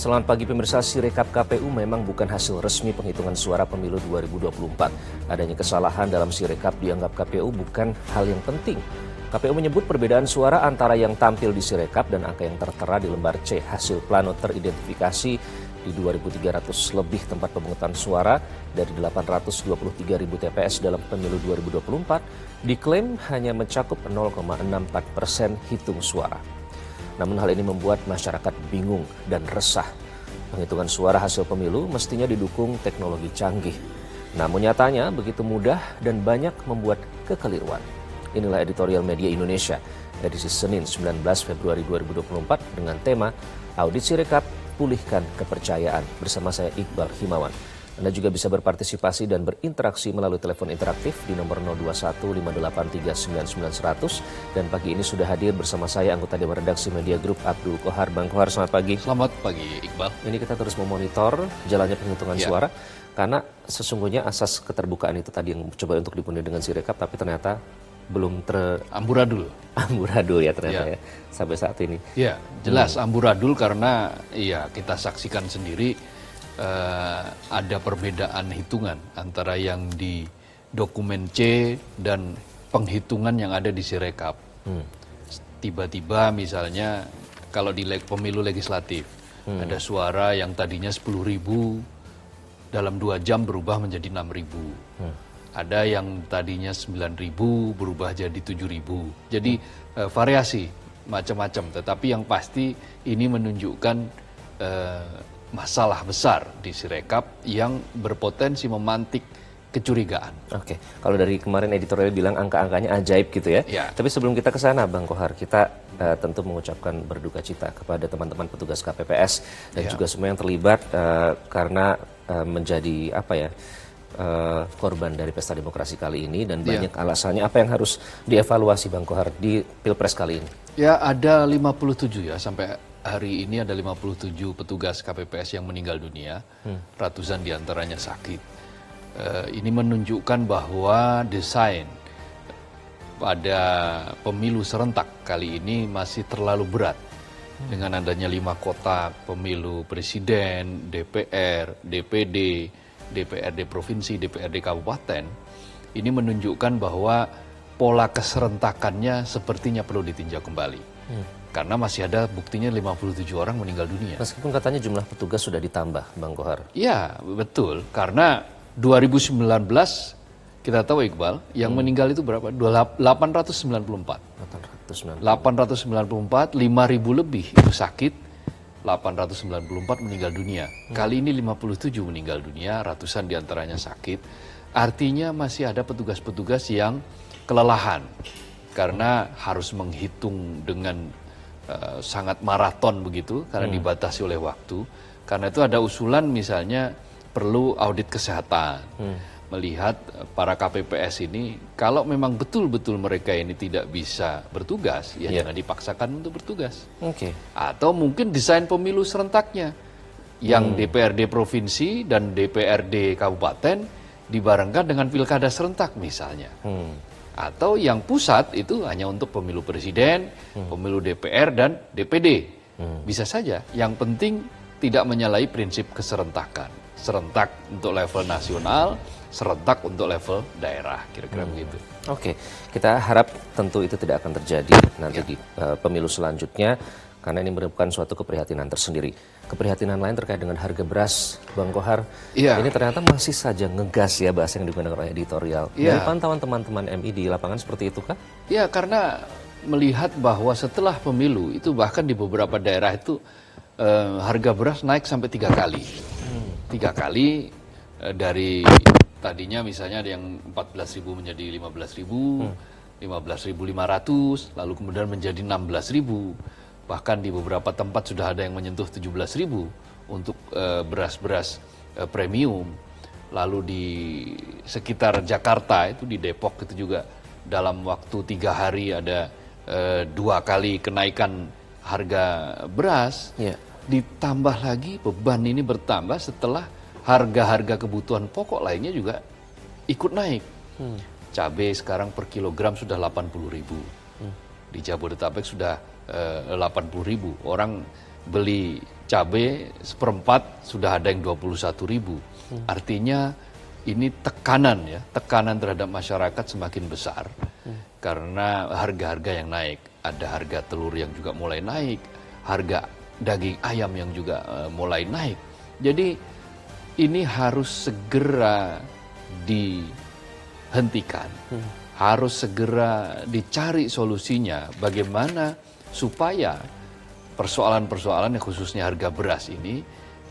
Selamat pagi pemirsa, Sirekap KPU memang bukan hasil resmi penghitungan suara pemilu 2024. Adanya kesalahan dalam Sirekap dianggap KPU bukan hal yang penting. KPU menyebut perbedaan suara antara yang tampil di Sirekap dan angka yang tertera di lembar C hasil plano teridentifikasi di 2.300 lebih tempat pemungutan suara dari 823.000 TPS dalam pemilu 2024 diklaim hanya mencakup 0,64% hitung suara. Namun hal ini membuat masyarakat bingung dan resah. Penghitungan suara hasil pemilu mestinya didukung teknologi canggih. Namun nyatanya begitu mudah dan banyak membuat kekeliruan. Inilah editorial Media Indonesia, edisi Senin 19 Februari 2024 dengan tema Audit Sirekap, Pulihkan Kepercayaan bersama saya Iqbal Himawan. Anda juga bisa berpartisipasi dan berinteraksi melalui telepon interaktif di nomor 021-583-9900. Dan pagi ini sudah hadir bersama saya anggota Dewan Redaksi Media Group Abdul Kohar. Bang Kohar, selamat pagi. Selamat pagi, Iqbal. Ini kita terus memonitor jalannya penghitungan suara, karena sesungguhnya asas keterbukaan itu tadi yang coba untuk dipenuhi dengan Sirekap, tapi ternyata belum amburadul ya ternyata ya sampai saat ini. Ya, jelas amburadul karena kita saksikan sendiri ada perbedaan hitungan antara yang di dokumen C dan penghitungan yang ada di Sirekap. Tiba-tiba misalnya kalau di pemilu legislatif ada suara yang tadinya 10.000 dalam 2 jam berubah menjadi 6.000. Ada yang tadinya 9.000 berubah jadi 7.000. Jadi variasi macam-macam. Tetapi yang pasti ini menunjukkan masalah besar di Sirekap yang berpotensi memantik kecurigaan. Oke, kalau dari kemarin editorial bilang angka-angkanya ajaib gitu ya. Tapi sebelum kita ke sana, Bang Kohar, kita tentu mengucapkan berduka cita kepada teman-teman petugas KPPS dan juga semua yang terlibat karena menjadi korban dari pesta demokrasi kali ini, dan banyak alasannya. Apa yang harus dievaluasi, Bang Kohar, di Pilpres kali ini? Ya, ada 57 ya, sampai hari ini ada 57 petugas KPPS yang meninggal dunia, ratusan diantaranya sakit. Ini menunjukkan bahwa desain pada pemilu serentak kali ini masih terlalu berat. Dengan adanya 5 kotak pemilu presiden, DPR, DPD, DPRD provinsi, DPRD kabupaten, ini menunjukkan bahwa pola keserentakannya sepertinya perlu ditinjau kembali. Karena masih ada buktinya 57 orang meninggal dunia. Meskipun katanya jumlah petugas sudah ditambah, Bang Kohar. Iya, betul. Karena 2019 kita tahu, Iqbal, yang meninggal itu berapa? 894. 894, 5.000 lebih itu sakit, 894 meninggal dunia. Kali ini 57 meninggal dunia, ratusan diantaranya sakit. Artinya masih ada petugas-petugas yang kelelahan karena harus menghitung dengan sangat maraton begitu, karena dibatasi oleh waktu. Karena itu ada usulan misalnya perlu audit kesehatan. Melihat para KPPS ini, kalau memang betul-betul mereka ini tidak bisa bertugas, ya jangan dipaksakan untuk bertugas. Atau mungkin desain pemilu serentaknya, yang DPRD provinsi dan DPRD kabupaten dibarengkan dengan pilkada serentak misalnya. Atau yang pusat itu hanya untuk pemilu presiden, pemilu DPR dan DPD. Bisa saja, yang penting tidak menyalahi prinsip keserentakan. Serentak untuk level nasional, serentak untuk level daerah, kira-kira begitu. Oke, kita harap tentu itu tidak akan terjadi nanti di pemilu selanjutnya, karena ini merupakan suatu keprihatinan tersendiri. Keprihatinan lain terkait dengan harga beras, Bang Kohar, ini ternyata masih saja ngegas ya bahasa yang digunakan oleh editorial. Dari pantauan teman-teman MI di lapangan seperti itu kah? Iya, karena melihat bahwa setelah pemilu itu bahkan di beberapa daerah itu harga beras naik sampai 3 kali. 3 kali dari tadinya misalnya ada yang 14.000 menjadi 15.000, 15.500, lalu kemudian menjadi 16.000. Bahkan di beberapa tempat sudah ada yang menyentuh 17.000 untuk beras-beras premium. Lalu di sekitar Jakarta itu di Depok itu juga dalam waktu 3 hari ada 2 kali kenaikan harga beras. Ditambah lagi beban ini bertambah setelah harga-harga kebutuhan pokok lainnya juga ikut naik. Cabai sekarang per kilogram sudah 80.000. Di Jabodetabek sudah 80.000. Orang beli cabai seperempat sudah ada yang 21.000. Artinya ini tekanan terhadap masyarakat semakin besar karena harga-harga yang naik. Ada harga telur yang juga mulai naik, harga daging ayam yang juga mulai naik. Jadi ini harus segera dihentikan, harus segera dicari solusinya bagaimana supaya persoalan-persoalan yang khususnya harga beras ini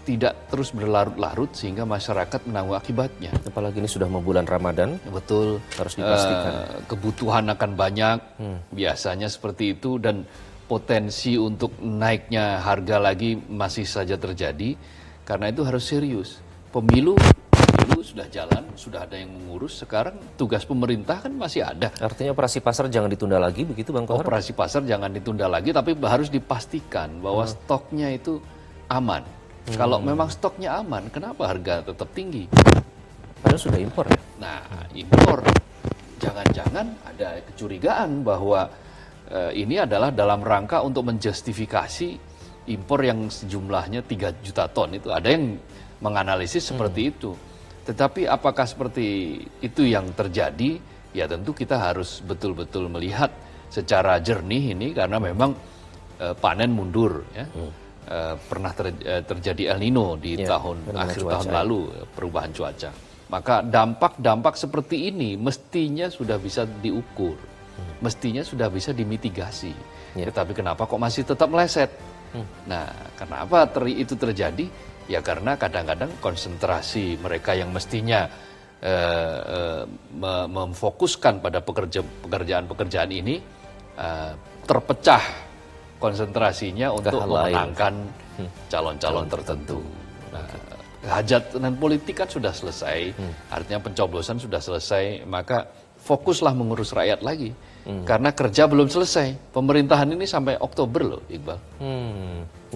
tidak terus berlarut-larut sehingga masyarakat menanggung akibatnya. Apalagi ini sudah mau bulan Ramadan. Betul, harus dipastikan. Kebutuhan akan banyak, biasanya seperti itu, dan potensi untuk naiknya harga lagi masih saja terjadi. Karena itu harus serius. Pemilu sudah jalan, sudah ada yang mengurus. Sekarang tugas pemerintah kan masih ada. Artinya operasi pasar jangan ditunda lagi, begitu Bang Kohar? Operasi pasar jangan ditunda lagi, tapi harus dipastikan bahwa stoknya itu aman. Kalau memang stoknya aman, kenapa harga tetap tinggi? Padahal sudah impor ya? Nah, impor. Jangan-jangan ada kecurigaan bahwa ini adalah dalam rangka untuk menjustifikasi impor yang sejumlahnya 3 juta ton itu. Ada yang menganalisis seperti itu. Tetapi apakah seperti itu yang terjadi? Ya tentu kita harus betul-betul melihat secara jernih ini karena memang panen mundur ya. Pernah terjadi El Nino di akhir tahun lalu, perubahan cuaca. Maka dampak-dampak seperti ini mestinya sudah bisa diukur, mestinya sudah bisa dimitigasi. Tetapi kenapa kok masih tetap meleset? Nah, kenapa itu terjadi? Ya karena kadang-kadang konsentrasi mereka yang mestinya memfokuskan pada pekerjaan-pekerjaan ini terpecah konsentrasinya untuk memenangkan calon-calon tertentu. Nah, hajatan politik kan sudah selesai, artinya pencoblosan sudah selesai, maka fokuslah mengurus rakyat lagi. Karena kerja belum selesai. Pemerintahan ini sampai Oktober loh, Iqbal.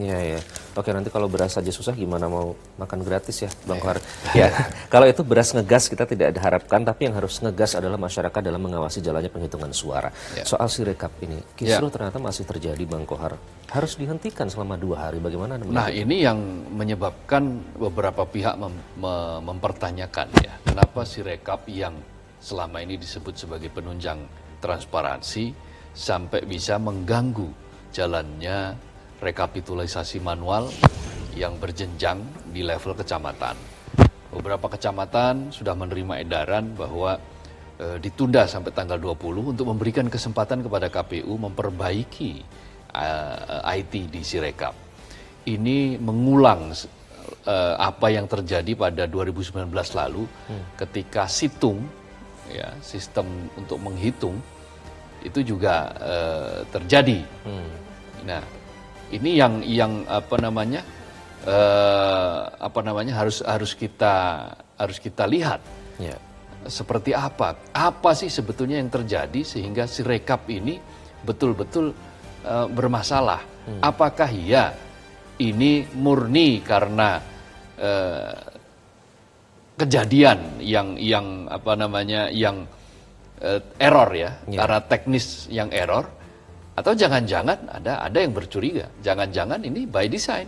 Iya. Oke, nanti kalau beras saja susah gimana mau makan gratis ya, Bang Kohar? Ya, kalau itu beras ngegas kita tidak diharapkan, tapi yang harus ngegas adalah masyarakat dalam mengawasi jalannya penghitungan suara. Soal Sirekap ini, kisruh ternyata masih terjadi, Bang Kohar. Harus dihentikan selama 2 hari, bagaimana? Nah, ini yang menyebabkan beberapa pihak mempertanyakan ya, kenapa Sirekap yang selama ini disebut sebagai penunjang transparansi sampai bisa mengganggu jalannya rekapitulasi manual yang berjenjang di level kecamatan. Beberapa kecamatan sudah menerima edaran bahwa ditunda sampai tanggal 20 untuk memberikan kesempatan kepada KPU memperbaiki IT di Sirekap. Ini mengulang apa yang terjadi pada 2019 lalu ketika situng, ya, sistem untuk menghitung itu juga terjadi. Nah, ini yang harus kita lihat. Seperti apa sih sebetulnya yang terjadi sehingga Sirekap ini betul-betul bermasalah. Apakah ya ini murni karena kejadian yang error ya, karena teknis yang error, atau jangan-jangan ada yang bercuriga, jangan-jangan ini by design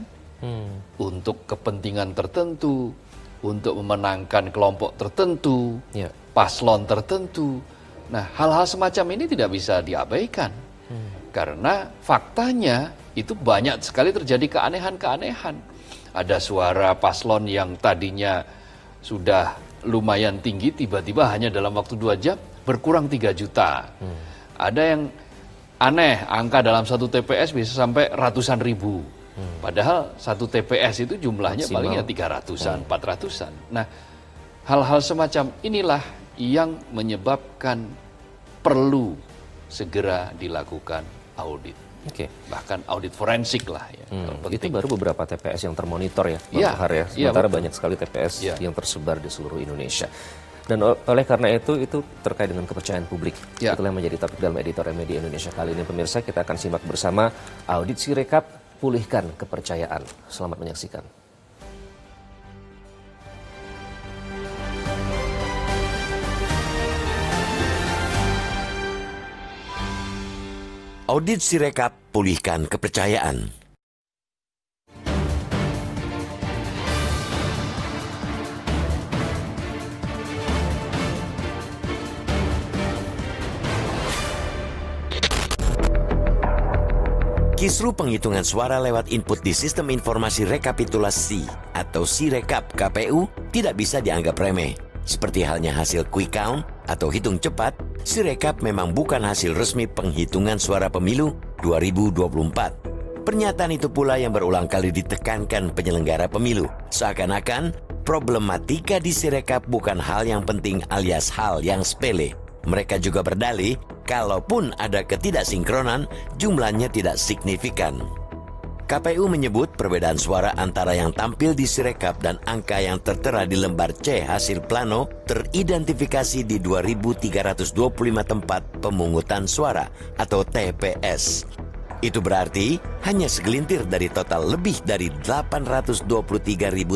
untuk kepentingan tertentu, untuk memenangkan kelompok tertentu, paslon tertentu. Nah, hal-hal semacam ini tidak bisa diabaikan karena faktanya itu banyak sekali terjadi keanehan-keanehan. Ada suara paslon yang tadinya sudah lumayan tinggi, tiba-tiba hanya dalam waktu 2 jam berkurang 3 juta. Ada yang aneh, angka dalam satu TPS bisa sampai ratusan ribu. Padahal satu TPS itu jumlahnya palingnya 300-an, 400-an. Nah, hal-hal semacam inilah yang menyebabkan perlu segera dilakukan audit. Bahkan audit forensik lah ya. Itu baru beberapa TPS yang termonitor ya, Bang Kohar ya. Sementara banyak sekali TPS yang tersebar di seluruh Indonesia. Dan oleh karena itu terkait dengan kepercayaan publik. Itulah yang menjadi topik dalam editorial Media Indonesia kali ini. Pemirsa, kita akan simak bersama audit Sirekap, pulihkan kepercayaan. Selamat menyaksikan. Audit Sirekap, pulihkan kepercayaan. Kisru penghitungan suara lewat input di Sistem Informasi Rekapitulasi atau Sirekap KPU tidak bisa dianggap remeh. Seperti halnya hasil quick count atau hitung cepat, Sirekap memang bukan hasil resmi penghitungan suara pemilu 2024. Pernyataan itu pula yang berulang kali ditekankan penyelenggara pemilu. Seakan-akan problematika di Sirekap bukan hal yang penting alias hal yang sepele. Mereka juga berdalih, kalaupun ada ketidaksinkronan, jumlahnya tidak signifikan. KPU menyebut perbedaan suara antara yang tampil di Sirekap dan angka yang tertera di lembar C hasil plano teridentifikasi di 2.325 tempat pemungutan suara atau TPS. Itu berarti hanya segelintir dari total lebih dari 823.000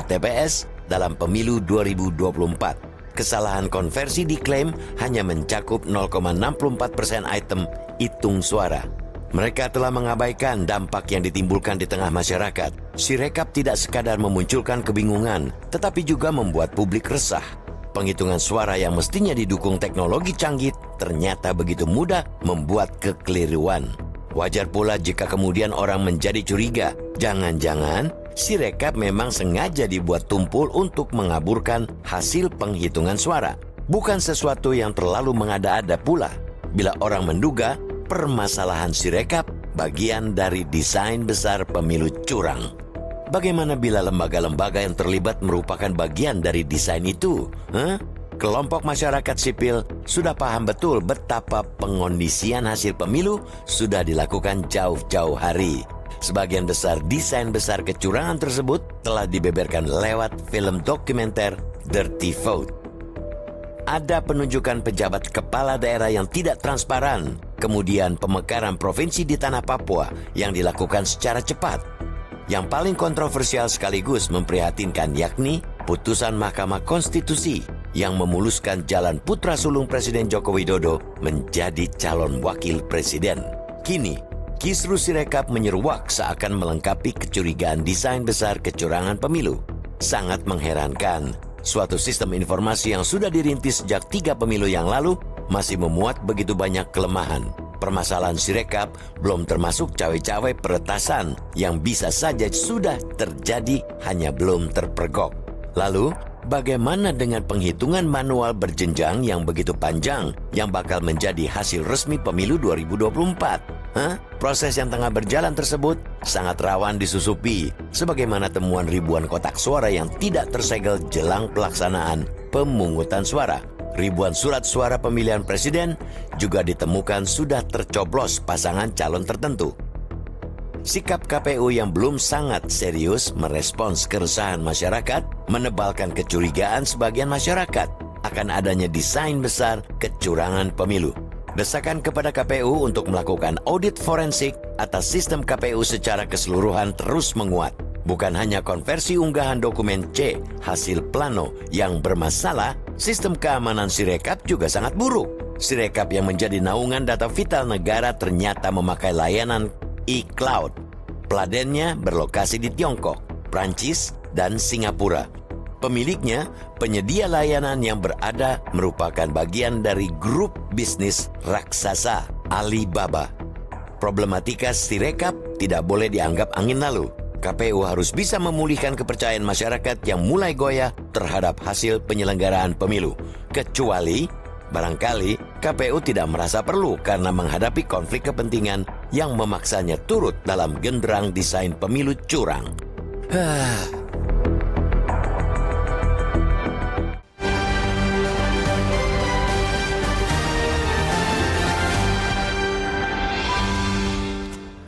TPS dalam pemilu 2024. Kesalahan konversi diklaim hanya mencakup 0,64% item hitung suara. Mereka telah mengabaikan dampak yang ditimbulkan di tengah masyarakat. Sirekap tidak sekadar memunculkan kebingungan, tetapi juga membuat publik resah. Penghitungan suara yang mestinya didukung teknologi canggih ternyata begitu mudah membuat kekeliruan. Wajar pula jika kemudian orang menjadi curiga, jangan-jangan Sirekap memang sengaja dibuat tumpul untuk mengaburkan hasil penghitungan suara. Bukan sesuatu yang terlalu mengada-ada pula bila orang menduga permasalahan Sirekap bagian dari desain besar pemilu curang. Bagaimana bila lembaga-lembaga yang terlibat merupakan bagian dari desain itu? Kelompok masyarakat sipil sudah paham betul betapa pengondisian hasil pemilu sudah dilakukan jauh-jauh hari. Sebagian besar desain besar kecurangan tersebut telah dibeberkan lewat film dokumenter Dirty Vote. Ada penunjukan pejabat kepala daerah yang tidak transparan, kemudian pemekaran provinsi di tanah Papua yang dilakukan secara cepat. Yang paling kontroversial sekaligus memprihatinkan yakni putusan Mahkamah Konstitusi yang memuluskan jalan putra sulung Presiden Joko Widodo menjadi calon wakil presiden. Kini, Kisru Sirekap menyeruak seakan melengkapi kecurigaan desain besar kecurangan pemilu. Sangat mengherankan, suatu sistem informasi yang sudah dirintis sejak 3 pemilu yang lalu masih memuat begitu banyak kelemahan. Permasalahan Sirekap belum termasuk cawe-cawe peretasan yang bisa saja sudah terjadi hanya belum terpergok. Lalu, bagaimana dengan penghitungan manual berjenjang yang begitu panjang yang bakal menjadi hasil resmi pemilu 2024? Proses yang tengah berjalan tersebut sangat rawan disusupi, sebagaimana temuan ribuan kotak suara yang tidak tersegel jelang pelaksanaan pemungutan suara. Ribuan surat suara pemilihan presiden juga ditemukan sudah tercoblos pasangan calon tertentu. Sikap KPU yang belum sangat serius merespons keresahan masyarakat menebalkan kecurigaan sebagian masyarakat akan adanya desain besar kecurangan pemilu. Desakan kepada KPU untuk melakukan audit forensik atas sistem KPU secara keseluruhan terus menguat. Bukan hanya konversi unggahan dokumen C hasil plano yang bermasalah, sistem keamanan Sirekap juga sangat buruk. Sirekap yang menjadi naungan data vital negara ternyata memakai layanan e-cloud. Peladennya berlokasi di Tiongkok, Prancis, dan Singapura. Pemiliknya, penyedia layanan yang berada merupakan bagian dari grup bisnis raksasa Alibaba. Problematika Sirekap tidak boleh dianggap angin lalu. KPU harus bisa memulihkan kepercayaan masyarakat yang mulai goyah terhadap hasil penyelenggaraan pemilu. Kecuali, barangkali KPU tidak merasa perlu karena menghadapi konflik kepentingan yang memaksanya turut dalam genderang desain pemilu curang.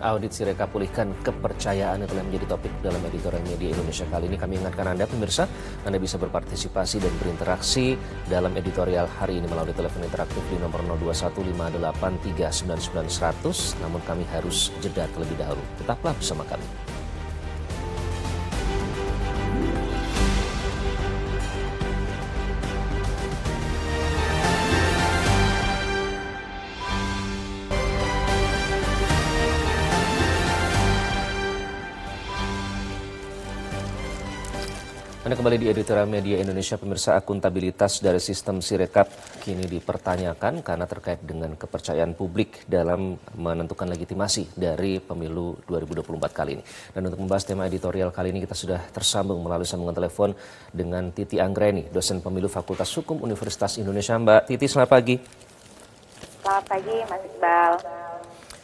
Audit Sirekap pulihkan kepercayaan yang telah menjadi topik dalam editorial media Indonesia kali ini. Kami ingatkan Anda pemirsa, Anda bisa berpartisipasi dan berinteraksi dalam editorial hari ini melalui telepon interaktif di nomor 02158399100. Namun kami harus jeda terlebih dahulu. Tetaplah bersama kami. Anda kembali di Editorial Media Indonesia, pemirsa. Akuntabilitas dari sistem Sirekap kini dipertanyakan karena terkait dengan kepercayaan publik dalam menentukan legitimasi dari pemilu 2024 kali ini. Dan untuk membahas tema editorial kali ini kita sudah tersambung melalui sambungan telepon dengan Titi Anggreni, dosen pemilu Fakultas Hukum Universitas Indonesia. Mbak Titi, selamat pagi. Selamat pagi, Mas Iqbal.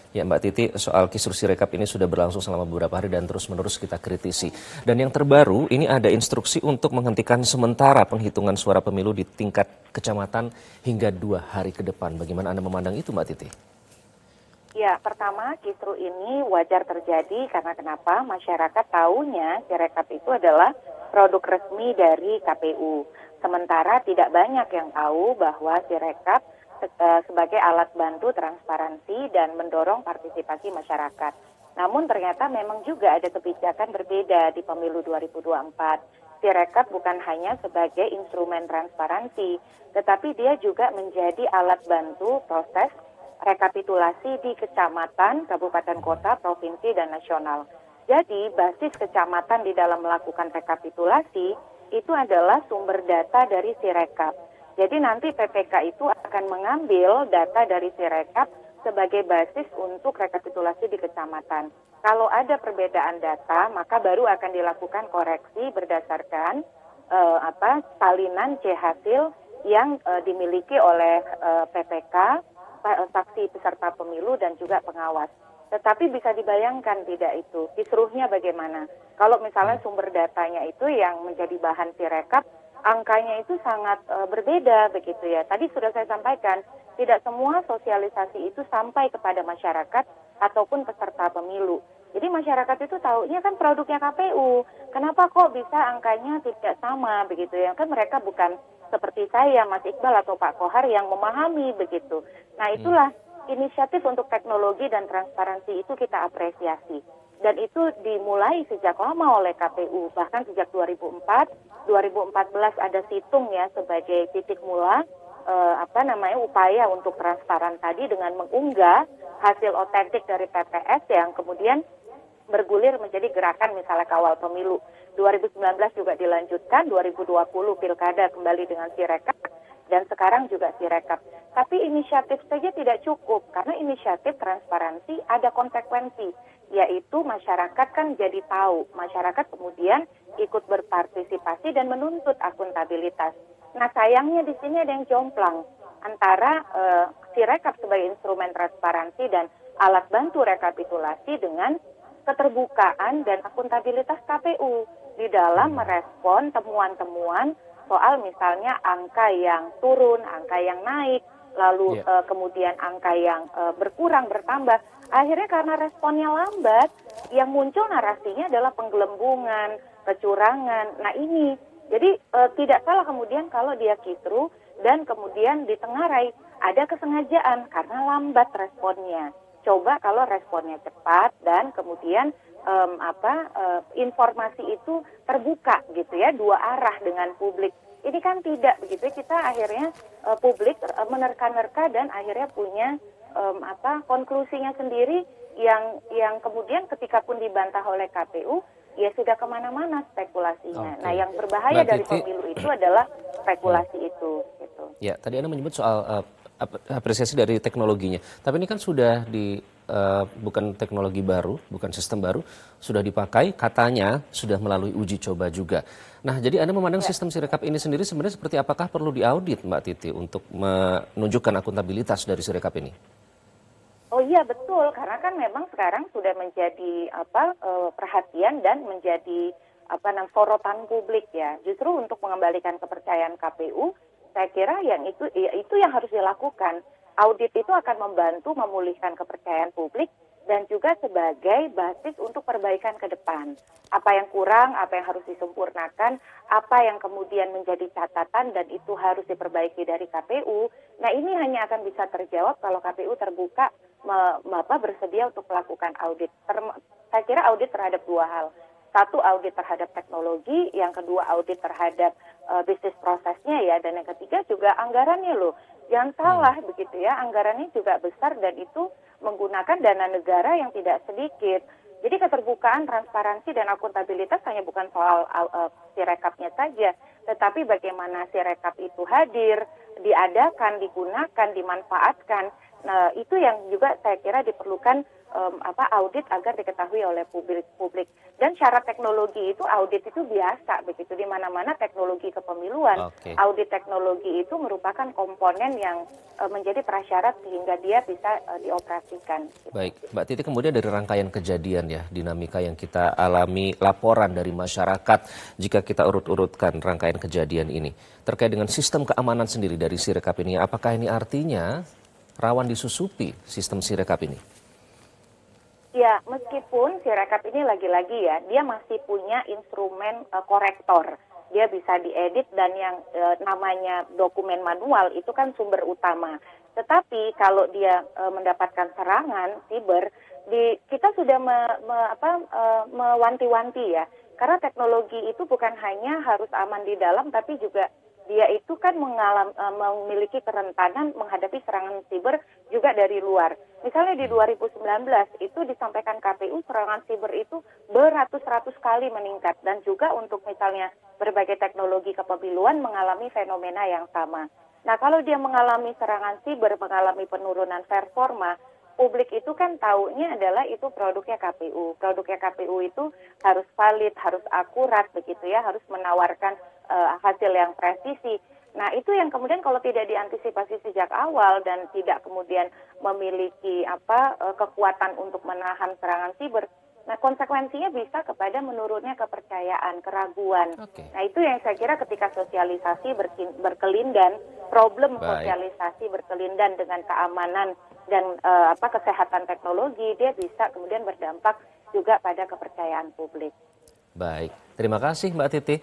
Ya Mbak Titi, soal kisru Sirekap ini sudah berlangsung selama beberapa hari dan terus-menerus kita kritisi. Dan yang terbaru, ini ada instruksi untuk menghentikan sementara penghitungan suara pemilu di tingkat kecamatan hingga 2 hari ke depan. Bagaimana Anda memandang itu, Mbak Titi? Ya, pertama kisru ini wajar terjadi karena kenapa? Masyarakat tahunya Sirekap itu adalah produk resmi dari KPU. Sementara tidak banyak yang tahu bahwa Sirekap sebagai alat bantu transparansi dan mendorong partisipasi masyarakat. Namun ternyata memang juga ada kebijakan berbeda di pemilu 2024. Sirekap bukan hanya sebagai instrumen transparansi, tetapi dia juga menjadi alat bantu proses rekapitulasi di kecamatan, kabupaten kota, provinsi, dan nasional. Jadi basis kecamatan di dalam melakukan rekapitulasi itu adalah sumber data dari Sirekap. Jadi nanti PPK itu akan mengambil data dari Sirekap sebagai basis untuk rekapitulasi di kecamatan. Kalau ada perbedaan data, maka baru akan dilakukan koreksi berdasarkan salinan C hasil yang dimiliki oleh PPK, saksi peserta pemilu dan juga pengawas. Tetapi bisa dibayangkan tidak itu, kisruhnya bagaimana? Kalau misalnya sumber datanya itu yang menjadi bahan Sirekap, angkanya itu sangat berbeda begitu ya. Tadi sudah saya sampaikan, tidak semua sosialisasi itu sampai kepada masyarakat ataupun peserta pemilu. Jadi masyarakat itu tahunya kan produknya KPU. Kenapa kok bisa angkanya tidak sama begitu ya? Kan mereka bukan seperti saya, Mas Iqbal atau Pak Kohar yang memahami begitu. Nah itulah inisiatif untuk teknologi dan transparansi itu kita apresiasi. Dan itu dimulai sejak lama oleh KPU, bahkan sejak 2014 ada situng ya sebagai titik mula upaya untuk transparan tadi dengan mengunggah hasil otentik dari TPS yang kemudian bergulir menjadi gerakan misalnya kawal pemilu. 2019 juga dilanjutkan, 2020 pilkada kembali dengan Sirekap dan sekarang juga Sirekap. Tapi inisiatif saja tidak cukup karena inisiatif transparansi ada konsekuensi, yaitu masyarakat kan jadi tahu, masyarakat kemudian ikut berpartisipasi dan menuntut akuntabilitas. Nah sayangnya di sini ada yang jomplang antara Sirekap sebagai instrumen transparansi dan alat bantu rekapitulasi dengan keterbukaan dan akuntabilitas KPU di dalam merespon temuan-temuan soal misalnya angka yang turun, angka yang naik, lalu kemudian angka yang berkurang, bertambah. Akhirnya karena responnya lambat, yang muncul narasinya adalah penggelembungan, kecurangan. Nah ini, jadi tidak salah kemudian kalau dia kisru dan kemudian ditengarai ada kesengajaan karena lambat responnya. Coba kalau responnya cepat dan kemudian informasi itu terbuka gitu ya, dua arah dengan publik. Ini kan tidak begitu, kita akhirnya publik menerka-nerka dan akhirnya punya konklusinya sendiri yang kemudian ketika pun dibantah oleh KPU ya sudah kemana-mana spekulasinya. Okay. Nah yang berbahaya dari pemilu itu adalah spekulasi itu. Gitu. Ya, tadi Anda menyebut soal apresiasi dari teknologinya, tapi ini kan sudah bukan teknologi baru, bukan sistem baru, sudah dipakai, katanya sudah melalui uji coba juga. Nah, jadi Anda memandang sistem Sirekap ini sendiri sebenarnya seperti apakah perlu diaudit, Mbak Titi, untuk menunjukkan akuntabilitas dari Sirekap ini? Oh iya betul, karena kan memang sekarang sudah menjadi perhatian dan menjadi sorotan publik ya. Justru untuk mengembalikan kepercayaan KPU, saya kira itu yang harus dilakukan. Audit itu akan membantu memulihkan kepercayaan publik dan juga sebagai basis untuk perbaikan ke depan. Apa yang kurang, apa yang harus disempurnakan, apa yang kemudian menjadi catatan dan itu harus diperbaiki dari KPU. Nah ini hanya akan bisa terjawab kalau KPU terbuka bersedia untuk melakukan audit. Saya kira audit terhadap dua hal. Satu, audit terhadap teknologi, yang kedua audit terhadap bisnis prosesnya ya, dan yang ketiga juga anggarannya loh. Jangan salah begitu ya, anggarannya juga besar dan itu menggunakan dana negara yang tidak sedikit. Jadi keterbukaan, transparansi, dan akuntabilitas hanya bukan soal Sirekapnya saja, tetapi bagaimana Sirekap itu hadir, diadakan, digunakan, dimanfaatkan. Nah, itu yang juga saya kira diperlukan audit agar diketahui oleh publik. Dan syarat teknologi itu, audit itu biasa begitu, di mana-mana teknologi kepemiluan. Audit teknologi itu merupakan komponen yang menjadi prasyarat sehingga dia bisa dioperasikan. Baik, Mbak Titi, kemudian dari rangkaian kejadian ya, dinamika yang kita alami, laporan dari masyarakat, jika kita urut-urutkan rangkaian kejadian ini, terkait dengan sistem keamanan sendiri dari Sirekap ini, apakah ini artinya rawan disusupi sistem Sirekap ini? Ya, meskipun Sirekap ini lagi-lagi ya, dia masih punya instrumen korektor. Dia bisa diedit dan yang namanya dokumen manual itu kan sumber utama. Tetapi kalau dia mendapatkan serangan siber, kita sudah mewanti-wanti ya. Karena teknologi itu bukan hanya harus aman di dalam, tapi juga dia itu kan memiliki kerentanan menghadapi serangan siber juga dari luar. Misalnya di 2019 itu disampaikan KPU serangan siber itu beratus-ratus kali meningkat. Dan juga untuk misalnya berbagai teknologi kepemiluan mengalami fenomena yang sama. Nah, kalau dia mengalami serangan siber, mengalami penurunan performa, publik itu kan taunya adalah itu produknya KPU. Produknya KPU itu harus valid, harus akurat begitu ya, harus menawarkan hasil yang presisi. Nah, itu yang kemudian kalau tidak diantisipasi sejak awal dan tidak kemudian memiliki kekuatan untuk menahan serangan siber, nah konsekuensinya bisa kepada menurunnya kepercayaan, keraguan. Nah, itu yang saya kira ketika sosialisasi berkelindan, problem sosialisasi berkelindan dengan keamanan dan kesehatan teknologi, dia bisa kemudian berdampak juga pada kepercayaan publik. Baik, terima kasih Mbak Titi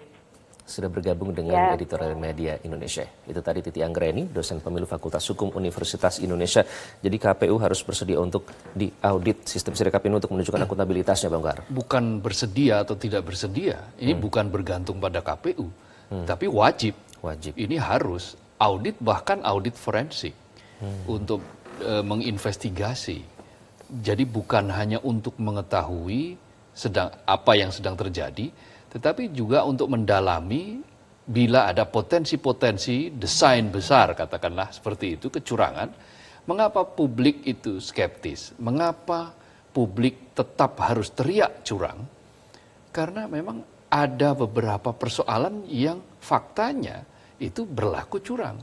sudah bergabung dengan Editorial Media Indonesia. Itu tadi Titi Anggreni, dosen pemilu Fakultas Hukum Universitas Indonesia. Jadi KPU harus bersedia untuk diaudit sistem Sirekap ini untuk menunjukkan akuntabilitasnya, Bang Gar. Bukan bersedia atau tidak bersedia, ini bukan bergantung pada KPU, tapi wajib. Ini harus audit, bahkan audit forensik untuk menginvestigasi. Jadi bukan hanya untuk mengetahui apa yang sedang terjadi, tetapi juga untuk mendalami bila ada potensi-potensi desain besar, katakanlah seperti itu, kecurangan. Mengapa publik itu skeptis? Mengapa publik tetap harus teriak curang? Karena memang ada beberapa persoalan yang faktanya itu berlaku curang.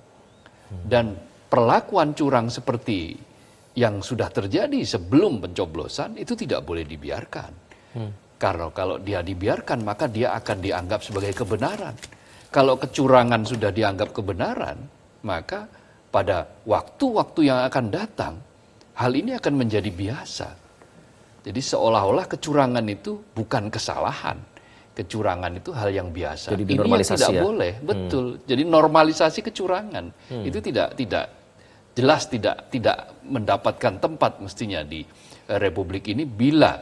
Dan perlakuan curang seperti yang sudah terjadi sebelum pencoblosan itu tidak boleh dibiarkan. Karena kalau dia dibiarkan, maka dia akan dianggap sebagai kebenaran. Kalau kecurangan sudah dianggap kebenaran, maka pada waktu-waktu yang akan datang, hal ini akan menjadi biasa. Jadi seolah-olah kecurangan itu bukan kesalahan. Kecurangan itu hal yang biasa. Jadi ini yang tidak boleh, betul. Jadi normalisasi kecurangan itu tidak jelas tidak mendapatkan tempat mestinya di Republik ini bila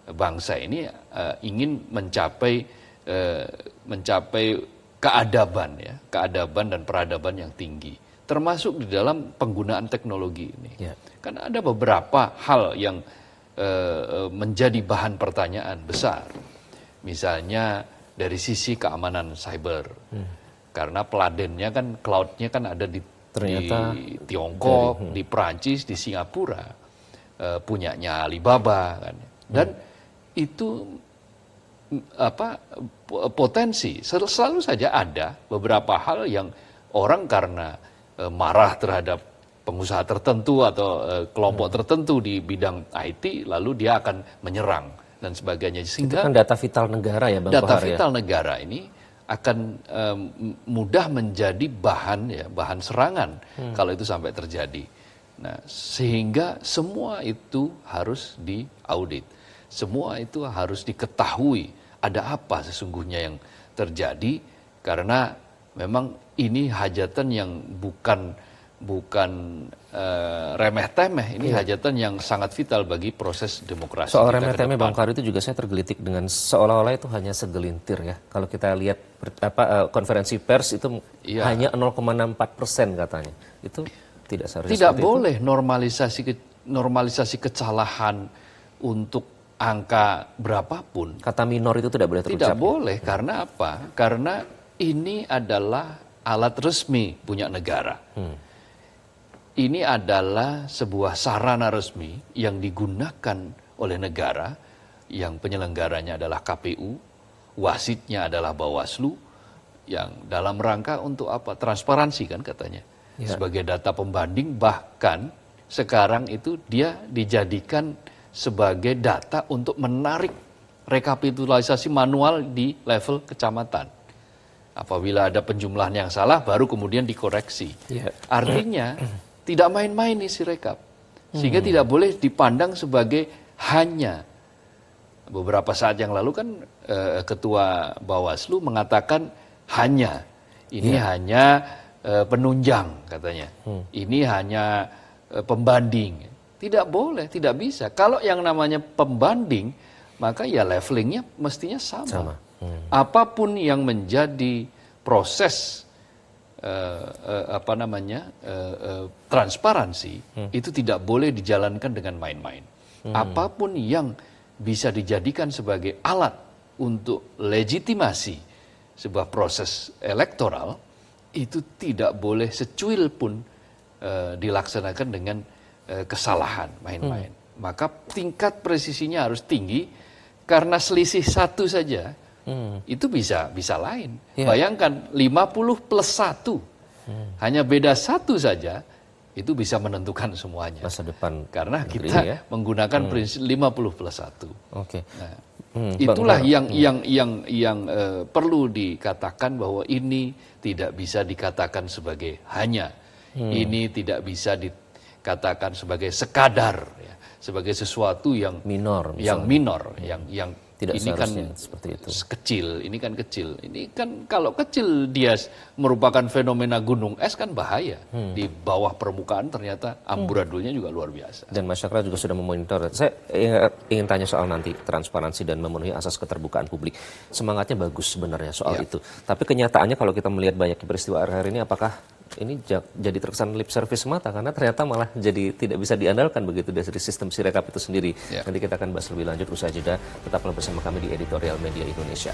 bangsa ini ingin mencapai keadaban dan peradaban yang tinggi, termasuk di dalam penggunaan teknologi ini. Kan ada beberapa hal yang menjadi bahan pertanyaan besar, misalnya dari sisi keamanan cyber, karena peladennya kan cloud-nya kan ada di Tiongkok, di Perancis, di Singapura. Punyanya Alibaba kan. Dan itu potensi selalu saja ada beberapa hal yang orang karena marah terhadap pengusaha tertentu atau kelompok tertentu di bidang IT, lalu dia akan menyerang dan sebagainya. Sehingga itu kan data vital negara ya, Bang Data Kohar, vital negara ini akan mudah menjadi bahan serangan kalau itu sampai terjadi. Nah, sehingga semua itu harus diaudit, semua itu harus diketahui ada apa sesungguhnya yang terjadi, karena memang ini hajatan yang bukan remeh-temeh, ini hajatan yang sangat vital bagi proses demokrasi. Soal remeh-temeh, Bang Kohar, itu juga saya tergelitik dengan seolah-olah itu hanya segelintir ya. Kalau kita lihat konferensi pers itu hanya 0,64% katanya. Itu tidak seharusnya tidak boleh itu. Normalisasi kecalahan untuk angka berapapun. Kata minor itu tidak boleh terucap. Tidak boleh, karena apa? Karena ini adalah alat resmi punya negara. Ini adalah sebuah sarana resmi yang digunakan oleh negara, yang penyelenggaranya adalah KPU, wasitnya adalah Bawaslu, yang dalam rangka untuk apa? Transparansi kan katanya. Sebagai data pembanding, bahkan sekarang itu dia dijadikan sebagai data untuk menarik rekapitulasi manual di level kecamatan. Apabila ada penjumlahan yang salah, baru kemudian dikoreksi. Artinya tidak main-main nih Sirekap, sehingga tidak boleh dipandang sebagai hanya. Beberapa saat yang lalu kan Ketua Bawaslu mengatakan hanya, ini hanya penunjang katanya, ini hanya pembanding. Tidak boleh, tidak bisa. Kalau yang namanya pembanding, maka ya levelingnya mestinya sama. Apapun yang menjadi proses transparansi itu tidak boleh dijalankan dengan main-main. Apapun yang bisa dijadikan sebagai alat untuk legitimasi sebuah proses elektoral itu tidak boleh secuil pun dilaksanakan dengan kesalahan, main-main. Maka tingkat presisinya harus tinggi, karena selisih satu saja itu bisa lain. Bayangkan 50 plus 1, hanya beda satu saja, itu bisa menentukan semuanya. Masa depan. Karena kita menggunakan prinsip 50 plus 1. Oke. Nah, itulah yang perlu dikatakan bahwa ini tidak bisa dikatakan sebagai hanya. Ini tidak bisa dikatakan sebagai sekadar, ya, sebagai sesuatu yang minor, yang tidak ini kan seperti itu. Kecil, ini kan kecil. Ini kan kalau kecil dia merupakan fenomena gunung es kan bahaya. Di bawah permukaan ternyata amburadulnya juga luar biasa. Dan masyarakat juga sudah memonitor. Saya ingin tanya soal nanti transparansi dan memenuhi asas keterbukaan publik. Semangatnya bagus sebenarnya soal itu. Tapi kenyataannya kalau kita melihat banyak peristiwa akhir-akhir ini, apakah ini jadi terkesan lip service semata, karena ternyata malah jadi tidak bisa diandalkan begitu dari sistem Sirekap itu sendiri. Nanti kita akan bahas lebih lanjut usai jeda. Tetaplah bersama kami di Editorial Media Indonesia.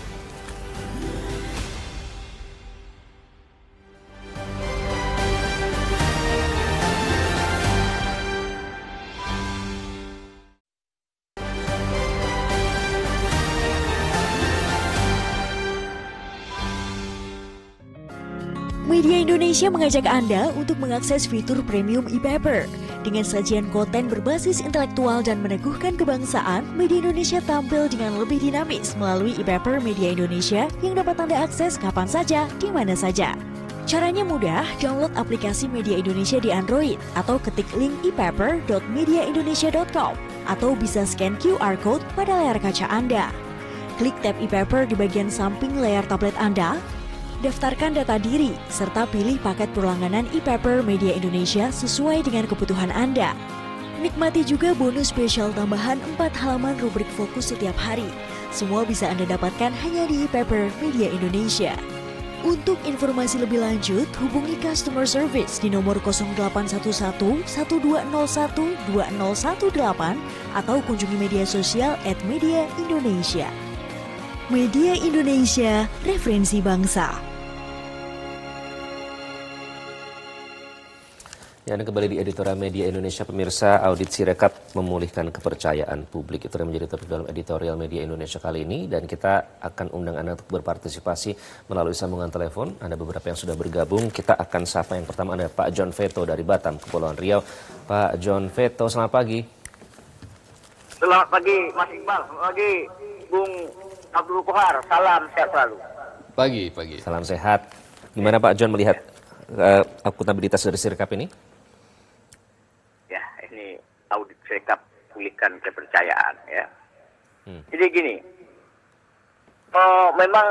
Media Indonesia mengajak Anda untuk mengakses fitur premium e-paper. Dengan sajian konten berbasis intelektual dan meneguhkan kebangsaan, Media Indonesia tampil dengan lebih dinamis melalui e-paper Media Indonesia yang dapat Anda akses kapan saja, di mana saja. Caranya mudah, download aplikasi Media Indonesia di Android atau ketik link e-paper.mediaindonesia.com atau bisa scan QR Code pada layar kaca Anda. Klik tab e-paper di bagian samping layar tablet Anda, daftarkan data diri, serta pilih paket berlangganan e-paper Media Indonesia sesuai dengan kebutuhan Anda. Nikmati juga bonus spesial tambahan 4 halaman rubrik fokus setiap hari. Semua bisa Anda dapatkan hanya di e-paper Media Indonesia. Untuk informasi lebih lanjut, hubungi customer service di nomor 0811 1201 2018 atau kunjungi media sosial @mediaindonesia. Media Indonesia, referensi bangsa. Ya, Anda kembali di Editorial Media Indonesia, pemirsa. Audit Sirekap memulihkan kepercayaan publik. Itu yang menjadi topik dalam Editorial Media Indonesia kali ini. Dan kita akan undang Anda untuk berpartisipasi melalui sambungan telepon. Ada beberapa yang sudah bergabung. Kita akan sapa yang pertama, ada Pak John Veto dari Batam, Kepulauan Riau. Pak John Veto, selamat pagi. Selamat pagi, Mas Iqbal. Selamat pagi, Bung Abdul Kohar. Salam sehat selalu. Pagi. Salam sehat. Gimana Pak John melihat akuntabilitas dari Sirekap ini? Ya, ini audit Sirekap pulihkan kepercayaan ya. Jadi gini, memang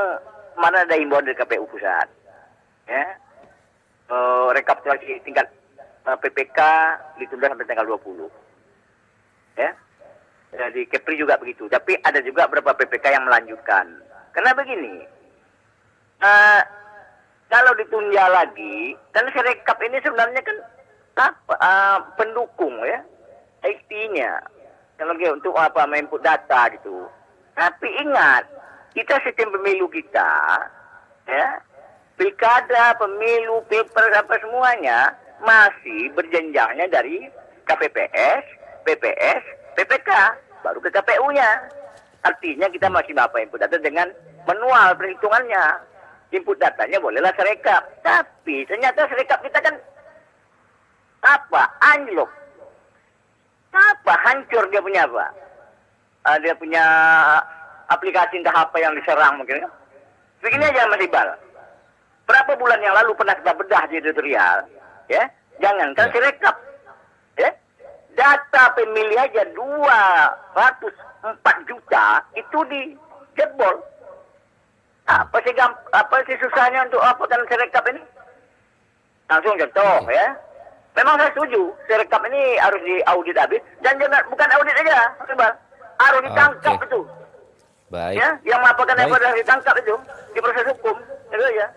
mana ada himbauan dari KPU pusat, ya, rekapitulasi tingkat PPK ditunda sampai tanggal 20, ya. Jadi Kepri juga begitu, tapi ada juga beberapa PPK yang melanjutkan. Karena begini, kalau ditunda lagi, kan Sirekap ini sebenarnya kan pendukung ya, IT-nya. teknologi untuk apa, input data gitu. Tapi ingat, kita sistem pemilu kita, ya, pilkada, pemilu, pilpres, apa semuanya masih berjenjangnya dari KPPS, PPS, PPK, baru ke KPU-nya. Artinya kita masih input data dengan manual perhitungannya. Input datanya bolehlah Sirekap, tapi ternyata Sirekap kita kan anjlok. Hancur dia punya apa? Dia punya aplikasi entah apa yang diserang mungkin. Begini aja Mas Iqbal. Berapa bulan yang lalu pernah kita bedah di editorial, ya? Jangankan Sirekap, ya? Data pemilih aja 204 juta itu dijebol. Apa sih susahnya untuk kan Sirekap ini? Langsung contoh ya. Memang saya setuju, Sirekap ini harus diaudit habis dan jangan bukan audit aja, harus ditangkap itu. Baik. Ya, yang melaporkan harus ditangkap itu di proses hukum. Itu ya.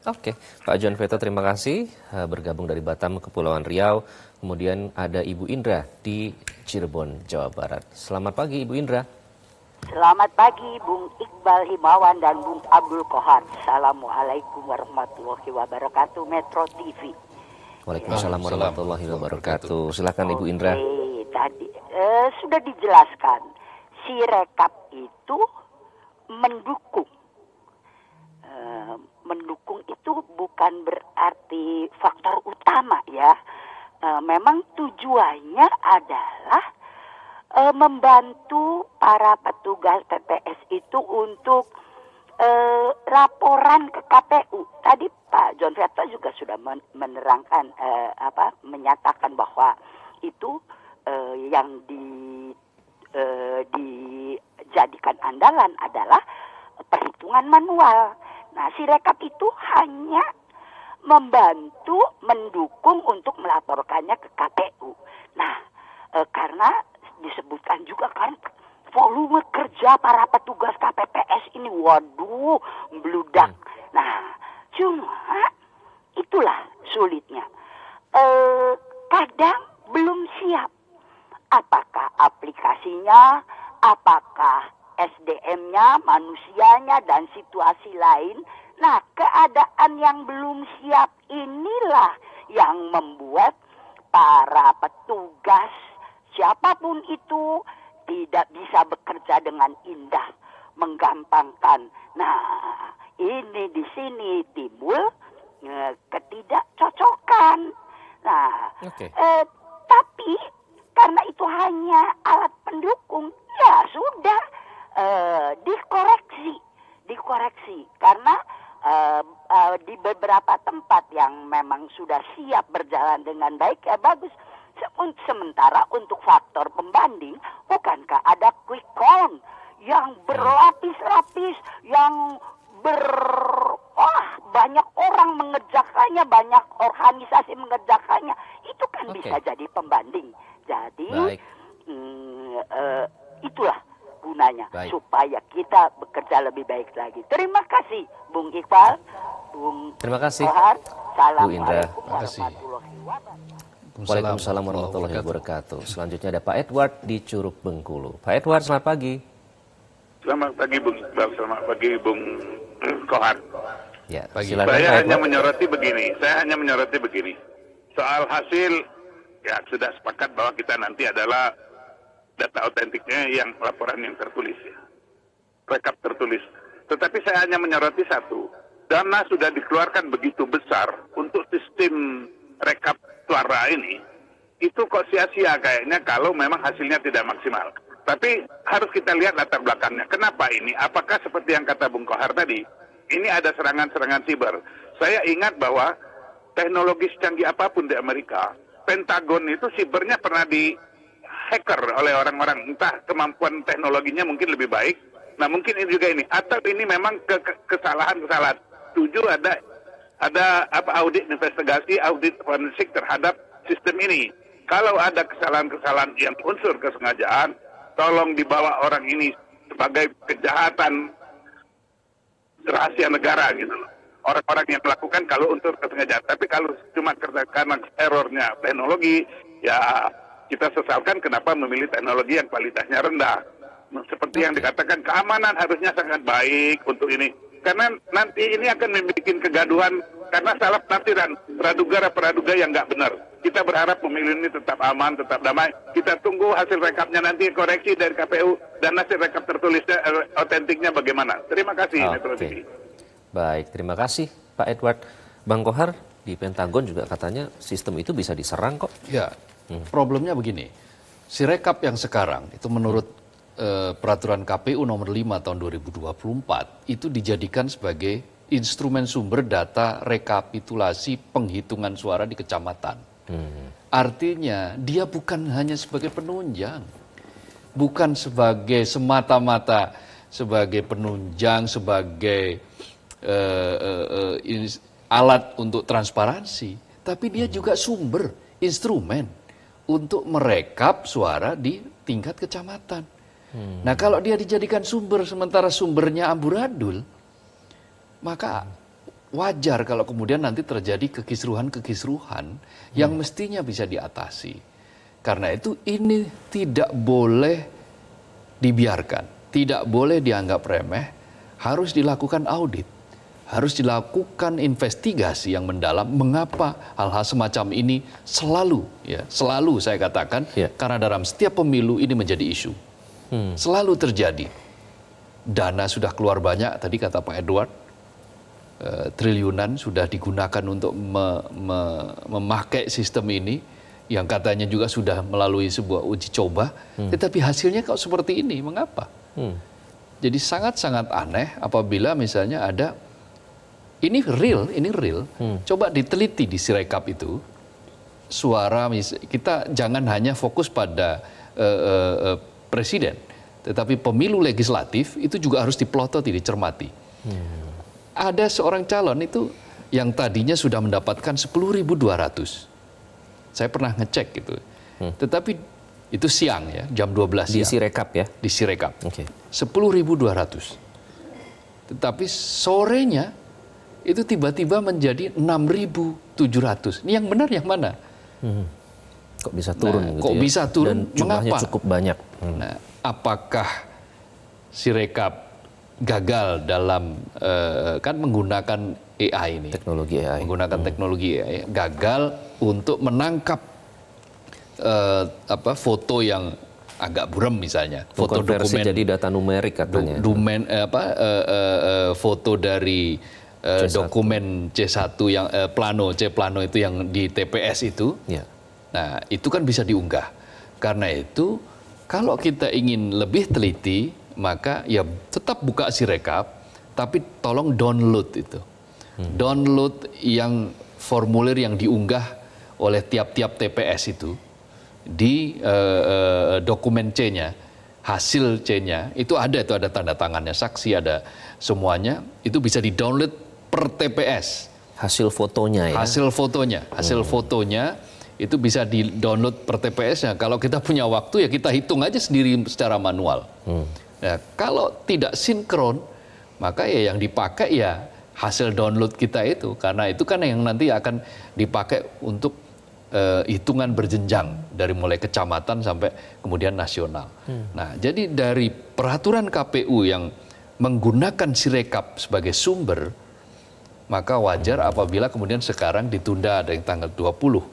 Oke, Pak John Veto terima kasih bergabung dari Batam, Kepulauan Riau. Kemudian ada Ibu Indra di Cirebon, Jawa Barat. Selamat pagi Ibu Indra. Selamat pagi Bung Iqbal Himawan dan Bung Abdul Kohar. Assalamualaikum warahmatullahi wabarakatuh, Metro TV. Waalaikumsalam warahmatullahi wabarakatuh. Silakan Ibu Indra. Tadi sudah dijelaskan, Sirekap itu mendukung. Mendukung itu bukan berarti faktor utama ya. Memang tujuannya adalah membantu para petugas TPS itu untuk laporan ke KPU. Tadi Pak John Veto juga sudah menerangkan menyatakan bahwa itu yang dijadikan andalan adalah perhitungan manual. Nah, Sirekap itu hanya membantu, mendukung untuk melaporkannya ke KPU. Nah, karena disebutkan juga kan volume kerja para petugas KPPS ini, waduh, bludak. Nah, cuma itulah sulitnya. Kadang belum siap. Apakah aplikasinya, apakah SDM-nya, manusianya, dan situasi lain. Nah, keadaan yang belum siap inilah yang membuat para petugas siapapun itu tidak bisa bekerja dengan indah, menggampangkan. Nah, ini di sini timbul ketidakcocokan. Nah, tapi karena itu hanya alat pendukung, ya sudah dikoreksi karena di beberapa tempat yang memang sudah siap berjalan dengan baik ya bagus. Sementara untuk faktor pembanding, bukankah ada quick count yang berlapis-lapis, yang banyak orang mengerjakannya, banyak organisasi mengerjakannya, itu kan bisa jadi pembanding. Jadi itulah gunanya supaya kita bekerja lebih baik lagi. Terima kasih Bung Iqbal, Bung Kohar. Assalamualaikum warahmatullahi wabarakatuh. Waalaikumsalam warahmatullahi wabarakatuh. Selanjutnya ada Pak Edward di Curug Bengkulu. Pak Edward, selamat pagi. Selamat pagi Bung Iqbal, selamat pagi Bung Kohar. Ya, saya hanya menyoroti begini. Soal hasil, ya sudah sepakat bahwa kita nanti adalah data otentiknya yang laporan yang tertulis ya. Rekap tertulis. Tetapi saya hanya menyoroti satu. Dana sudah dikeluarkan begitu besar untuk sistem rekap suara ini. Itu kok sia-sia kayaknya kalau memang hasilnya tidak maksimal. Tapi harus kita lihat latar belakangnya. Kenapa ini? Apakah seperti yang kata Bung Kohar tadi? Ini ada serangan-serangan siber. Saya ingat bahwa teknologi secanggih apapun di Amerika, Pentagon itu sibernya pernah di hacker oleh orang-orang, entah kemampuan teknologinya mungkin lebih baik. Nah mungkin ini juga ini, atau ini memang kesalahan-kesalahan. Tujuh ada audit investigasi, audit forensik terhadap sistem ini. Kalau ada kesalahan-kesalahan yang unsur kesengajaan, tolong dibawa orang ini sebagai kejahatan rahasia negara gitu loh. Orang-orang yang melakukan kalau unsur kesengajaan. Tapi kalau cuma karena errornya teknologi, ya kita sesalkan kenapa memilih teknologi yang kualitasnya rendah. Seperti yang dikatakan, keamanan harusnya sangat baik untuk ini. Karena nanti ini akan membuat kegaduhan, karena salah penafsiran praduga yang nggak benar. Kita berharap pemilu ini tetap aman, tetap damai. Kita tunggu hasil rekapnya nanti, koreksi dari KPU, dan hasil rekap tertulisnya, otentiknya bagaimana. Terima kasih, Metro TV. Baik, terima kasih Pak Edward. Bang Kohar, di Pentagon juga katanya sistem itu bisa diserang kok. Ya, problemnya begini. Sirekap yang sekarang, itu menurut peraturan KPU nomor 5 tahun 2024, itu dijadikan sebagai instrumen sumber data rekapitulasi penghitungan suara di kecamatan. Artinya dia bukan hanya sebagai penunjang, bukan sebagai semata-mata sebagai penunjang, sebagai alat untuk transparansi, tapi dia juga sumber, instrumen untuk merekap suara di tingkat kecamatan. Nah, kalau dia dijadikan sumber sementara sumbernya amburadul, maka wajar kalau kemudian nanti terjadi kekisruhan-kekisruhan yang mestinya bisa diatasi. Karena itu ini tidak boleh dibiarkan, tidak boleh dianggap remeh, harus dilakukan audit, harus dilakukan investigasi yang mendalam mengapa hal-hal semacam ini selalu saya katakan, karena dalam setiap pemilu ini menjadi isu. Selalu terjadi. Dana sudah keluar banyak, tadi kata Pak Edward, triliunan sudah digunakan untuk memakai sistem ini, yang katanya juga sudah melalui sebuah uji coba, tetapi hasilnya kok seperti ini, mengapa? Jadi sangat-sangat aneh apabila misalnya ada, ini real, coba diteliti di Sirekap itu, suara, kita jangan hanya fokus pada presiden, tetapi pemilu legislatif itu juga harus dipelototi, dicermati. Ada seorang calon itu yang tadinya sudah mendapatkan 10.200. Saya pernah ngecek gitu. Tetapi itu siang ya, jam 12 di siang. Sirekap ya? Di Sirekap. Oke. 10.200. Tetapi sorenya itu tiba-tiba menjadi 6.700. Ini yang benar yang mana? Kok bisa turun gitu kok ya? bisa turun? Dan jumlahnya Mengapa? cukup banyak. Nah, apakah Sirekap gagal dalam kan menggunakan AI ini? Teknologi AI. Menggunakan teknologi AI, gagal untuk menangkap foto yang agak buram misalnya, foto Konversi dokumen jadi data numerik katanya. Foto dari dokumen C1 yang plano itu yang di TPS itu. Ya. Nah, itu kan bisa diunggah. Karena itu kalau kita ingin lebih teliti, maka ya tetap buka Sirekap, tapi tolong download itu. Download yang formulir yang diunggah oleh tiap-tiap TPS itu di dokumen C-nya, hasil C-nya itu ada tanda tangannya saksi, ada semuanya, itu bisa di-download per TPS. Hasil fotonya ya? Hasil fotonya itu bisa di-download per TPS-nya. Kalau kita punya waktu ya kita hitung aja sendiri secara manual. Nah, kalau tidak sinkron, maka ya yang dipakai ya hasil download kita itu, karena itu kan yang nanti akan dipakai untuk hitungan berjenjang dari mulai kecamatan sampai kemudian nasional. Nah, jadi dari peraturan KPU yang menggunakan Sirekap sebagai sumber, maka wajar apabila kemudian sekarang ditunda ada yang tanggal 20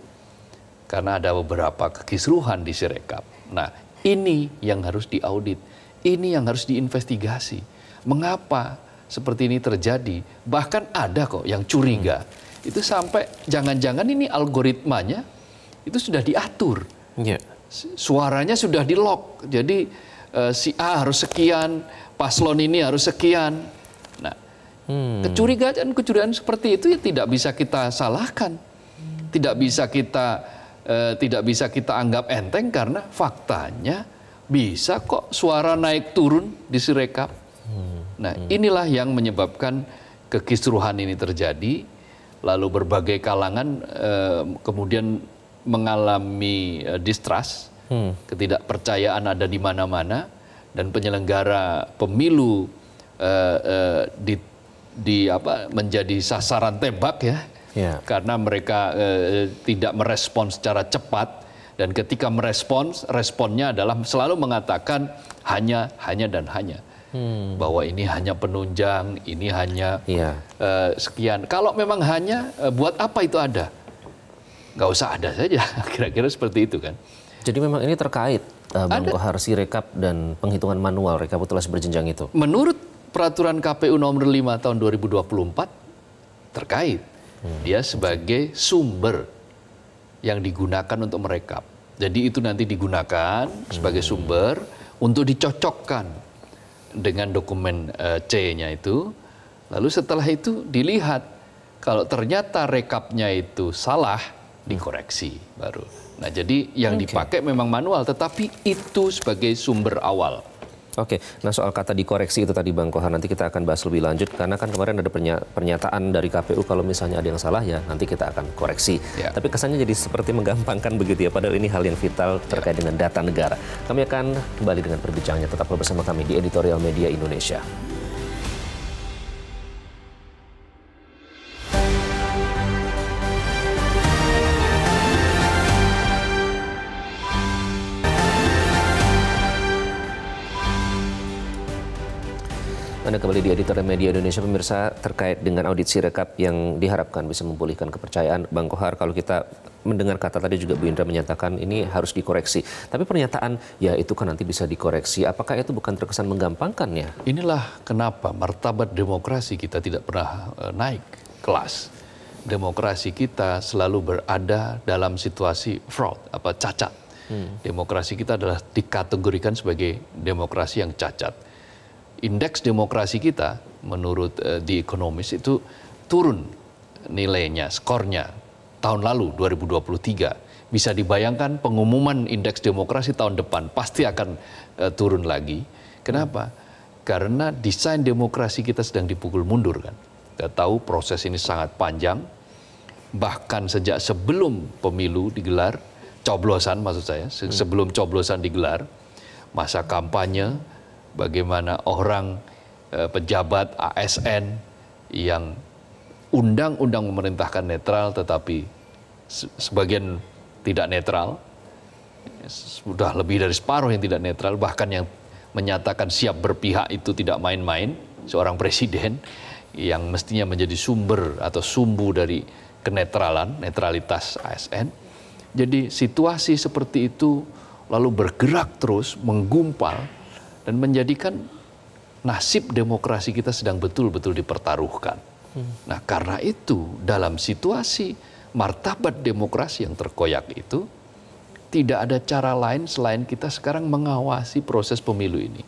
karena ada beberapa kekisruhan di Sirekap. Nah, ini yang harus diaudit, ini yang harus diinvestigasi. Mengapa seperti ini terjadi? Bahkan ada kok yang curiga. Itu sampai jangan-jangan ini algoritmanya itu sudah diatur. Suaranya sudah di-lock. Jadi si A harus sekian, paslon ini harus sekian. Nah, kecurigaan seperti itu ya tidak bisa kita salahkan. Tidak bisa kita anggap enteng karena faktanya bisa kok suara naik turun di Sirekap. Nah, inilah yang menyebabkan kekisruhan ini terjadi. Lalu berbagai kalangan kemudian mengalami distrust, ketidakpercayaan ada di mana-mana, dan penyelenggara pemilu menjadi sasaran tembak ya. Karena mereka tidak merespon secara cepat Dan ketika merespons, responnya adalah selalu mengatakan hanya dan hanya. Bahwa ini hanya penunjang, ini hanya sekian. Kalau memang hanya, buat apa itu ada? Nggak usah ada saja, kira-kira seperti itu kan. Jadi memang ini terkait, Bang Kohar, Sirekap dan penghitungan manual rekapitulasi berjenjang itu? Menurut peraturan KPU nomor 5 tahun 2024, terkait. Dia sebagai sumber yang digunakan untuk merekap. Jadi itu nanti digunakan sebagai sumber untuk dicocokkan dengan dokumen C-nya itu. Lalu setelah itu dilihat, kalau ternyata rekapnya itu salah, dikoreksi baru. Nah, jadi yang dipakai memang manual, tetapi itu sebagai sumber awal. Oke, nah soal kata dikoreksi itu tadi Bang Kohar, nanti kita akan bahas lebih lanjut, karena kan kemarin ada pernyataan dari KPU kalau misalnya ada yang salah ya nanti kita akan koreksi. Tapi kesannya jadi seperti menggampangkan begitu ya, padahal ini hal yang vital terkait dengan data negara. Kami akan kembali dengan perbincangannya, tetaplah bersama kami di Editorial Media Indonesia. Anda kembali di Editorial Media Indonesia, pemirsa, terkait dengan audit Sirekap yang diharapkan bisa memulihkan kepercayaan. Bang Kohar, kalau kita mendengar kata tadi juga Bu Indra menyatakan ini harus dikoreksi. Tapi pernyataan ya itu kan nanti bisa dikoreksi, apakah itu bukan terkesan menggampangkan ya? Inilah kenapa martabat demokrasi kita tidak pernah naik kelas. Demokrasi kita selalu berada dalam situasi fraud, cacat. Demokrasi kita adalah dikategorikan sebagai demokrasi yang cacat. Indeks demokrasi kita menurut The Economist itu turun nilainya, skornya tahun lalu 2023. Bisa dibayangkan pengumuman indeks demokrasi tahun depan pasti akan turun lagi. Kenapa? Karena desain demokrasi kita sedang dipukul mundur kan. Kita tahu proses ini sangat panjang, bahkan sejak sebelum pemilu digelar, coblosan maksud saya, sebelum coblosan digelar, masa kampanye, bagaimana orang pejabat ASN yang undang-undang memerintahkan netral tetapi sebagian tidak netral, sudah lebih dari separuh yang tidak netral, bahkan yang menyatakan siap berpihak itu tidak main-main, seorang presiden yang mestinya menjadi sumber atau sumbu dari kenetralan, netralitas ASN. Jadi situasi seperti itu lalu bergerak terus, menggumpal, dan menjadikan nasib demokrasi kita sedang betul-betul dipertaruhkan. Nah, karena itu dalam situasi martabat demokrasi yang terkoyak itu, tidak ada cara lain selain kita sekarang mengawasi proses pemilu ini.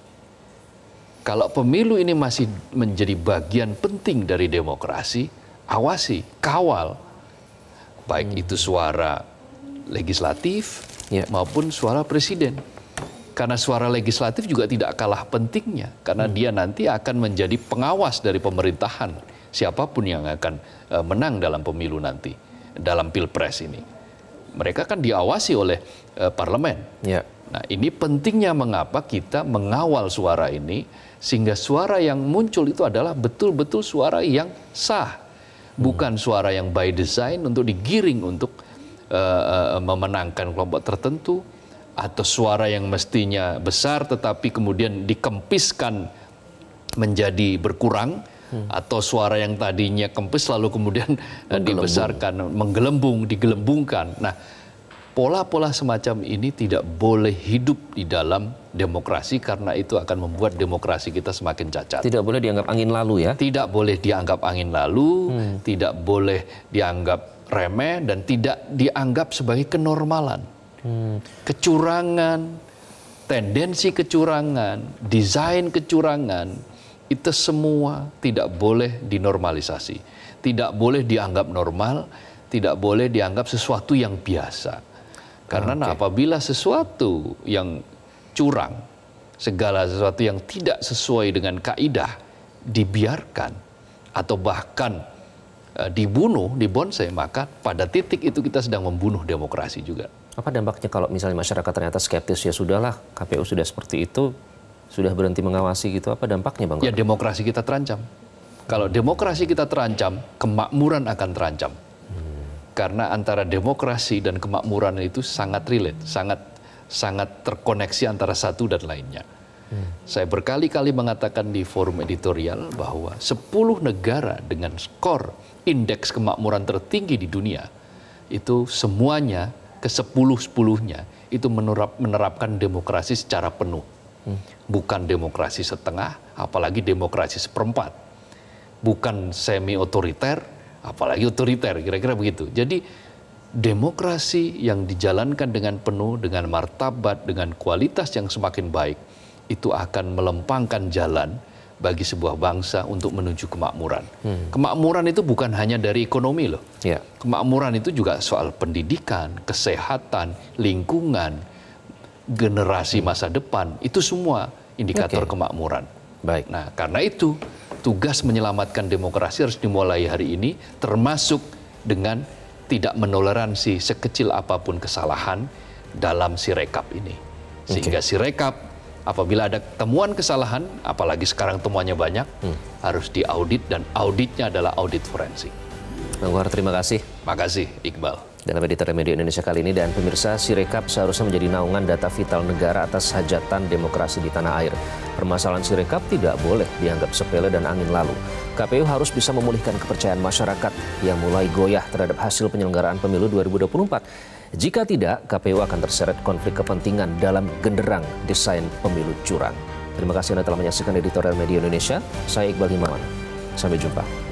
Kalau pemilu ini masih menjadi bagian penting dari demokrasi, awasi, kawal, baik itu suara legislatif maupun suara presiden. Karena suara legislatif juga tidak kalah pentingnya, karena dia nanti akan menjadi pengawas dari pemerintahan siapapun yang akan menang dalam pemilu nanti, dalam pilpres ini. Mereka kan diawasi oleh parlemen. Nah, ini pentingnya mengapa kita mengawal suara ini, sehingga suara yang muncul itu adalah betul-betul suara yang sah, bukan suara yang by design untuk digiring untuk memenangkan kelompok tertentu, atau suara yang mestinya besar tetapi kemudian dikempiskan menjadi berkurang, atau suara yang tadinya kempis lalu kemudian dibesarkan, digelembungkan. Nah, pola-pola semacam ini tidak boleh hidup di dalam demokrasi, karena itu akan membuat demokrasi kita semakin cacat. Tidak boleh dianggap angin lalu ya? Tidak boleh dianggap angin lalu, tidak boleh dianggap remeh, dan tidak dianggap sebagai kenormalan. Kecurangan, tendensi kecurangan, desain kecurangan, itu semua tidak boleh dinormalisasi. Tidak boleh dianggap normal, tidak boleh dianggap sesuatu yang biasa. Karena apabila sesuatu yang curang, segala sesuatu yang tidak sesuai dengan kaidah dibiarkan, atau bahkan dibunuh, dibonsai, maka pada titik itu kita sedang membunuh demokrasi juga. Apa dampaknya kalau misalnya masyarakat ternyata skeptis, ya sudahlah KPU sudah seperti itu, sudah berhenti mengawasi gitu, apa dampaknya Bang? Ya, demokrasi kita terancam. Kalau demokrasi kita terancam, kemakmuran akan terancam. Karena antara demokrasi dan kemakmuran itu sangat relate, sangat terkoneksi antara satu dan lainnya. Saya berkali-kali mengatakan di forum editorial bahwa 10 negara dengan skor indeks kemakmuran tertinggi di dunia, itu semuanya ke-10-10-nya itu menerapkan demokrasi secara penuh. Bukan demokrasi setengah, apalagi demokrasi seperempat. Bukan semi-otoriter, apalagi otoriter, kira-kira begitu. Jadi demokrasi yang dijalankan dengan penuh, dengan martabat, dengan kualitas yang semakin baik, itu akan melempangkan jalan bagi sebuah bangsa untuk menuju kemakmuran. Kemakmuran itu bukan hanya dari ekonomi loh. Ya. Kemakmuran itu juga soal pendidikan, kesehatan, lingkungan, generasi masa depan. Itu semua indikator kemakmuran. Baik. Nah, karena itu tugas menyelamatkan demokrasi harus dimulai hari ini, termasuk dengan tidak menoleransi sekecil apapun kesalahan dalam Sirekap ini. Sehingga Sirekap apabila ada temuan kesalahan, apalagi sekarang temuannya banyak, harus diaudit dan auditnya adalah audit forensik. Bang Kohar, terima kasih. Makasih, Iqbal. Dalam editorial Media Indonesia kali ini, dan pemirsa, Sirekap seharusnya menjadi naungan data vital negara atas hajatan demokrasi di tanah air. Permasalahan Sirekap tidak boleh dianggap sepele dan angin lalu. KPU harus bisa memulihkan kepercayaan masyarakat yang mulai goyah terhadap hasil penyelenggaraan pemilu 2024. Jika tidak, KPU akan terseret konflik kepentingan dalam genderang desain pemilu curang. Terima kasih Anda telah menyaksikan editorial Media Indonesia. Saya Iqbal Himawan. Sampai jumpa.